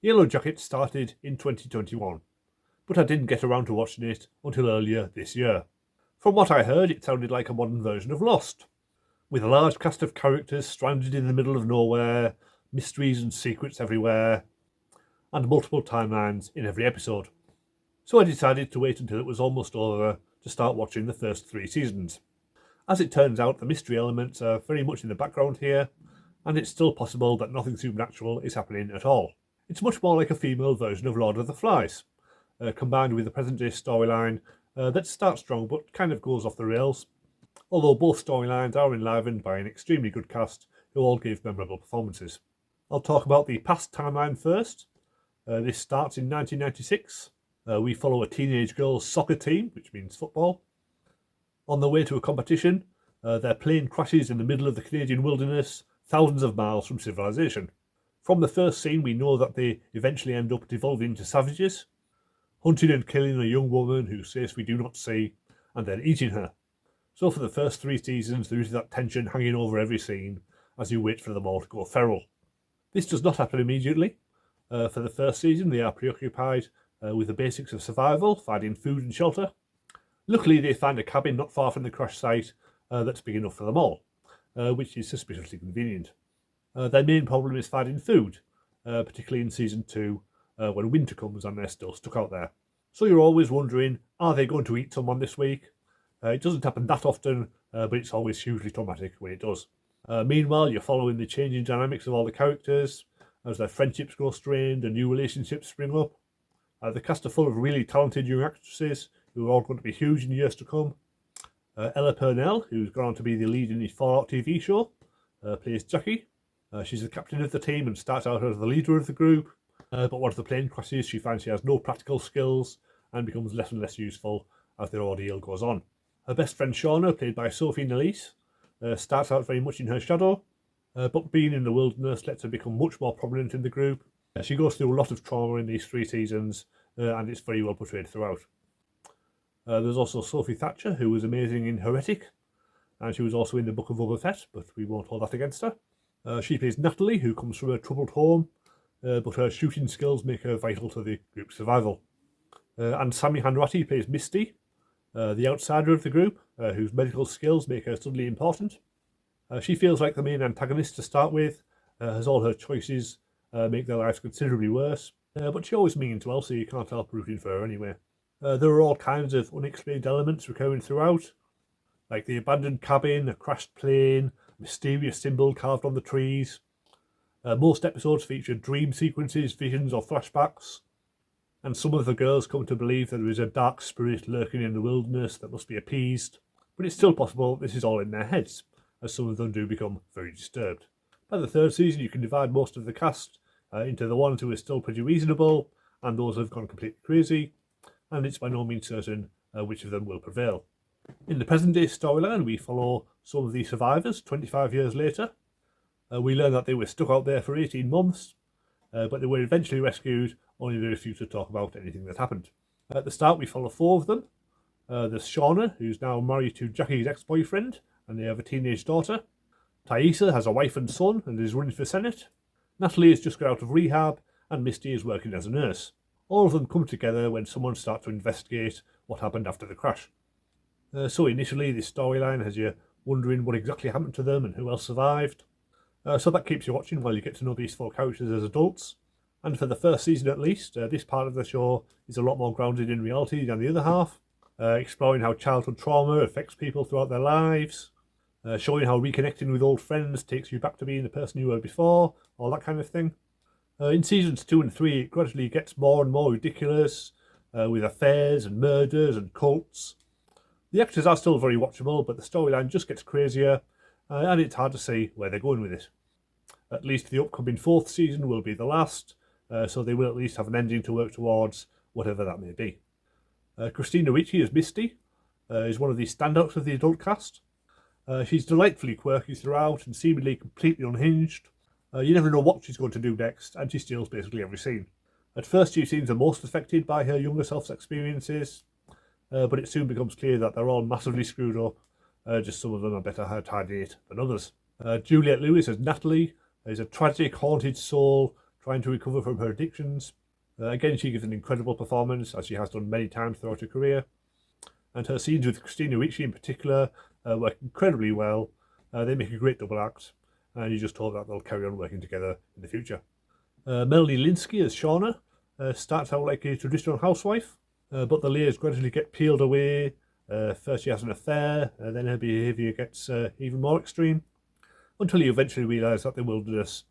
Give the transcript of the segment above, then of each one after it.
Yellowjackets started in 2021, but I didn't get around to watching it until earlier this year. From what I heard, it sounded like a modern version of Lost, with a large cast of characters stranded in the middle of nowhere, mysteries and secrets everywhere, and multiple timelines in every episode. So I decided to wait until it was almost over to start watching the first 3 seasons. As it turns out, the mystery elements are very much in the background here, and it's still possible that nothing supernatural is happening at all. It's much more like a female version of Lord of the Flies, combined with the present-day storyline that starts strong but kind of goes off the rails, although both storylines are enlivened by an extremely good cast who all give memorable performances. I'll talk about the past timeline first. This starts in 1996. We follow a teenage girls' soccer team, which means football. On their way to a competition, their plane crashes in the middle of the Canadian wilderness, thousands of miles from civilization. From the first scene, we know that they eventually end up devolving into savages, hunting and killing a young woman whose face we do not see, and then eating her. So for the first 3 seasons, there is that tension hanging over every scene as you wait for them all to go feral. This does not happen immediately. For the first season, they are preoccupied with the basics of survival, finding food and shelter. Luckily, they find a cabin not far from the crash site that's big enough for them all, which is suspiciously convenient. Their main problem is finding food, particularly in season 2, when winter comes and they're still stuck out there. So you're always wondering, are they going to eat someone this week? It doesn't happen that often, but it's always hugely traumatic when it does. Meanwhile, you're following the changing dynamics of all the characters as their friendships grow strained and new relationships spring up. The cast are full of really talented young actresses who are all going to be huge in years to come. Ella Purnell, who's gone on to be the lead in the Fallout TV show, plays Jackie. She's the captain of the team and starts out as the leader of the group, but once the plane crashes, she finds she has no practical skills and becomes less and less useful as their ordeal goes on. Her best friend Shauna, played by Sophie Nélisse, starts out very much in her shadow, but being in the wilderness lets her become much more prominent in the group. She goes through a lot of trauma in these 3 seasons, and it's very well portrayed throughout. There's also Sophie Thatcher, who was amazing in Heretic, and she was also in the Book of Boba Fett, but we won't hold that against her. She plays Natalie, who comes from a troubled home, but her shooting skills make her vital to the group's survival. And Sami Hanratty plays Misty, the outsider of the group, whose medical skills make her suddenly important. She feels like the main antagonist to start with, as all her choices make their lives considerably worse, but she always means well, so you can't help rooting for her anyway. There are all kinds of unexplained elements recurring throughout, like the abandoned cabin, a crashed plane, a mysterious symbol carved on the trees. Most episodes feature dream sequences, visions or flashbacks, and some of the girls come to believe that there is a dark spirit lurking in the wilderness that must be appeased, but it's still possible this is all in their heads, as some of them do become very disturbed. By the 3rd season, you can divide most of the cast into the ones who are still pretty reasonable and those who have gone completely crazy, and it's by no means certain which of them will prevail. In the present-day storyline, we follow some of the survivors 25 years later. We learn that they were stuck out there for 18 months, but they were eventually rescued, only they refused to talk about anything that happened. At the start, we follow 4 of them. There's Shauna, who's now married to Jackie's ex-boyfriend, and they have a teenage daughter. Thaisa has a wife and son and is running for Senate. Natalie has just got out of rehab, and Misty is working as a nurse. All of them come together when someone starts to investigate what happened after the crash. So initially, this storyline has you wondering what exactly happened to them and who else survived. So that keeps you watching while you get to know these 4 characters as adults. And for the first season at least, this part of the show is a lot more grounded in reality than the other half, exploring how childhood trauma affects people throughout their lives, showing how reconnecting with old friends takes you back to being the person you were before, all that kind of thing. In seasons 2 and 3, it gradually gets more and more ridiculous, with affairs and murders and cults. The actors are still very watchable, but the storyline just gets crazier, and it's hard to see where they're going with it. At least the upcoming 4th season will be the last, so they will at least have an ending to work towards, whatever that may be. Christina Ricci as Misty is one of the standouts of the adult cast. She's delightfully quirky throughout and seemingly completely unhinged. You never know what she's going to do next, and she steals basically every scene. At first, she seems the most affected by her younger self's experiences, but it soon becomes clear that they're all massively screwed up, just some of them are better hiding it than others. Juliette Lewis as Natalie is a tragic, haunted soul trying to recover from her addictions. Again, she gives an incredible performance, as she has done many times throughout her career. And her scenes with Christina Ricci in particular work incredibly well. They make a great double act, and you just hope that they'll carry on working together in the future. Melanie Lynskey as Shauna starts out like a traditional housewife, but the layers gradually get peeled away. First she has an affair, then her behaviour gets even more extreme, until you eventually realise that the wilderness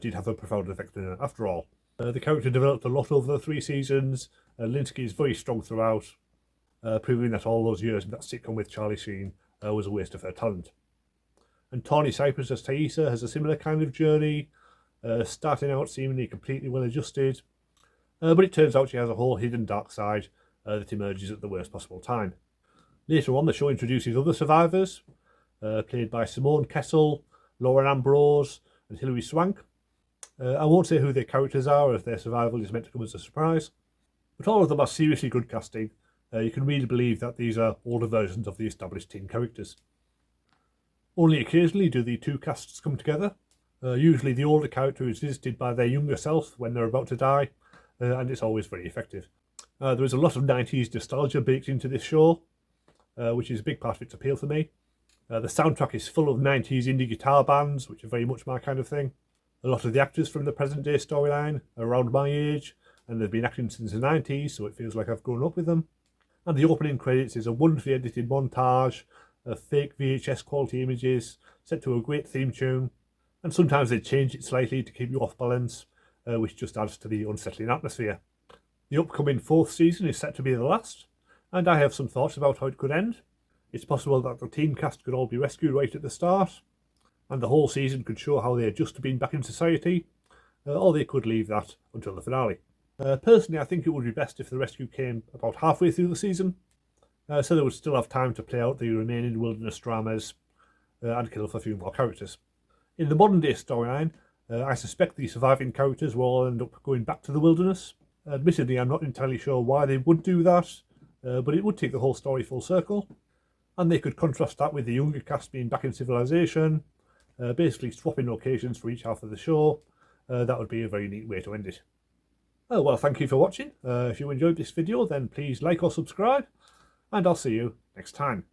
did have a profound effect on her after all. The character developed a lot over the 3 seasons. Lynskey is very strong throughout, proving that all those years in that sitcom with Charlie Sheen was a waste of her talent. And Tawny Cypress as Thaisa has a similar kind of journey, starting out seemingly completely well adjusted, but it turns out she has a whole hidden dark side that emerges at the worst possible time. Later on, the show introduces other survivors, played by Simone Kessel, Lauren Ambrose, and Hilary Swank. I won't say who their characters are, as their survival is meant to come as a surprise, but all of them are seriously good casting. You can really believe that these are older versions of the established teen characters. Only occasionally do the 2 casts come together. Usually the older character is visited by their younger self when they're about to die, and it's always very effective. There is a lot of 90s nostalgia baked into this show, which is a big part of its appeal for me. The soundtrack is full of 90s indie guitar bands, which are very much my kind of thing. A lot of the actors from the present day storyline are around my age, and they've been acting since the 90s, so it feels like I've grown up with them. And the opening credits is a wonderfully edited montage of fake VHS quality images set to a great theme tune, and sometimes they change it slightly to keep you off balance, which just adds to the unsettling atmosphere. The upcoming 4th season is set to be the last, and I have some thoughts about how it could end. It's possible that the teen cast could all be rescued right at the start, and the whole season could show how they adjust to being back in society, or they could leave that until the finale. Personally, I think it would be best if the rescue came about halfway through the season, so they would still have time to play out the remaining wilderness dramas and kill off a few more characters. In the modern day storyline, I suspect the surviving characters will all end up going back to the wilderness. Admittedly, I'm not entirely sure why they would do that, but it would take the whole story full circle, and they could contrast that with the younger cast being back in civilization, basically swapping locations for each half of the show. That would be a very neat way to end it. Oh, well, thank you for watching. If you enjoyed this video, then please like or subscribe, and I'll see you next time.